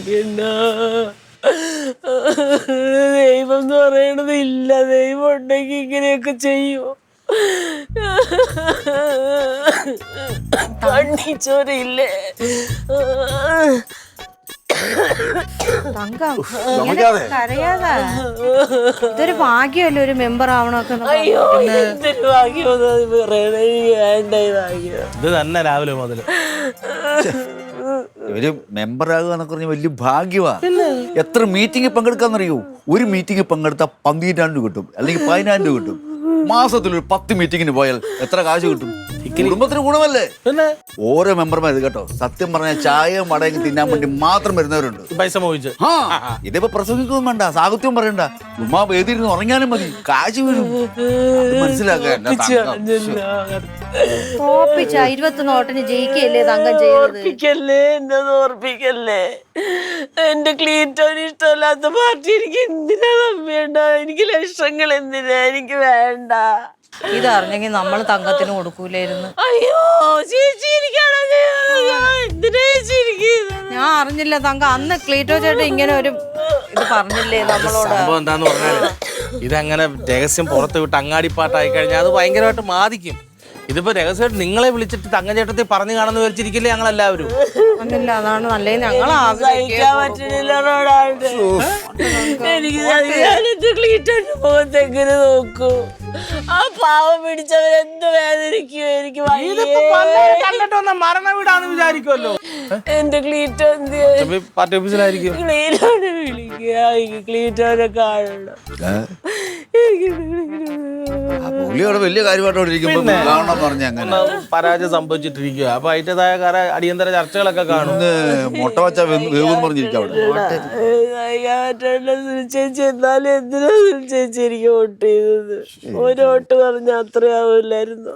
പിന്നെ ദൈവം എന്ന് പറയണത് ഇല്ല. ദൈവം ഉണ്ടെങ്കിൽ ഇങ്ങനെയൊക്കെ ചെയ്യൂ. കണ്ണിച്ചോരയില്ലേ? തങ്കം കരയാതെ. ഇതൊരു ഭാഗ്യമല്ലേ ഒരു മെമ്പർ ആവണൊക്കെ. അയ്യോ എന്തൊരു ഭാഗ്യം പറയണ. വേണ്ട ഭാഗ്യം. ഇത് തന്നെ രാവിലെ മുതൽ ഒരു മെമ്പർ ആകുക എന്നൊക്കെ പറഞ്ഞ വലിയ ഭാഗ്യമാ. എത്ര മീറ്റിംഗ് പങ്കെടുക്കാന്നറിയോ? ഒരു മീറ്റിംഗ് പങ്കെടുത്താൽ 12,000 കിട്ടും, അല്ലെങ്കിൽ 10,000 കിട്ടും. മാസത്തിൽ ഒരു 10 മീറ്റിങ്ങിന് പോയാൽ എത്ര കാശ് കിട്ടും? കുടുംബത്തിന് ഗുണമല്ലേ? പിന്നെ ഓരോ മെമ്പർമാർ കേട്ടോ, സത്യം പറഞ്ഞാൽ ചായയും വടയും തിന്നാൻ വേണ്ടി മാത്രം വരുന്നവരുണ്ട്. പൈസ മോഹിച്ച്. ഇതിപ്പോ പ്രസംഗിക്കുകയും വേണ്ട, സാഹിത്യം പറയണ്ട, ഉമ്മാ വേദിയിരുന്ന് ഉറങ്ങാനും മതി, കാശ് വീഴും. മനസ്സിലാക്കാൻ 20 നോട്ടിന് ജയിക്കല്ലേ തങ്കം ഓർപ്പിക്കല്ലേ, എന്നെ ഓർപ്പിക്കല്ലേ. എന്റെ ക്ലീറ്റോന് ഇഷ്ടമല്ലാത്ത പാർട്ടി എനിക്ക് എന്തിനാ വേണ്ട? എനിക്ക് ലക്ഷങ്ങൾ എന്തിനാ? എനിക്ക് വേണ്ട. ഇതറിഞ്ഞെങ്കിൽ നമ്മൾ തങ്കത്തിന് കൊടുക്കൂലായിരുന്നു. അയ്യോ ചേച്ചി, ഞാൻ അറിഞ്ഞില്ല തങ്കം. അന്ന് ക്ലീറ്റോ ചേട്ടൻ ഇങ്ങനെ ഒരു ഇത് പറഞ്ഞില്ലേ നമ്മളോട്? സംഭവം എന്താന്ന് പറഞ്ഞാല് ഇതങ്ങനെ രഹസ്യം പുറത്ത് വിട്ട് അങ്ങാടിപ്പാട്ടായി കഴിഞ്ഞാൽ അത് ഭയങ്കരമായിട്ട് ബാധിക്കും. ഇതിപ്പോ രഹസ്യമായിട്ട് നിങ്ങളെ വിളിച്ചിട്ട് തങ്കച്ചേട്ടത്തിൽ പറഞ്ഞു കാണുന്ന വിചാരിച്ചിരിക്കില്ലേ ഞങ്ങളെല്ലാവരും? അന്നില്ല, അതാണ് നല്ലത്. ഞങ്ങൾ സഹിക്കാൻ പറ്റുന്നില്ല. എനിക്ക് ക്ലീറ്റോന്റെ മുഖത്ത് എങ്ങനെ നോക്കൂ? ആ പാവം പിടിച്ചവരെന്ത് വേദനിക്കും. എനിക്ക് കണ്ടിട്ടൊന്ന മരണ വീടാന്ന് വിചാരിക്കുമല്ലോ. എന്റെ ക്ലീറ്റോ പാർട്ടി ഓഫീസിലായിരിക്കും. ക്ലീറ്റോനെ വിളിക്കുക, എനിക്ക് ക്ലീറ്റോനെ കാണണം. പുള്ളിയോടെ വലിയ കാര്യമായിട്ടോണ്ടിരിക്കുമ്പോ കാണണം പറഞ്ഞ അങ്ങനെ പരാജയം സംഭവിച്ചിട്ടിരിക്കുക. അപ്പൊ അതിൻ്റെതായ അടിയന്തര ചർച്ചകളൊക്കെ കാണും. മുട്ട വച്ച വേവെന്ന് പറഞ്ഞിരിക്കും അവിടെ. ചേച്ചി എന്നാലും എന്തിനാ ചേച്ചി എനിക്ക് വോട്ട് ചെയ്തത്? ഒരു വോട്ട് പറഞ്ഞ അത്രയാവില്ലായിരുന്നു.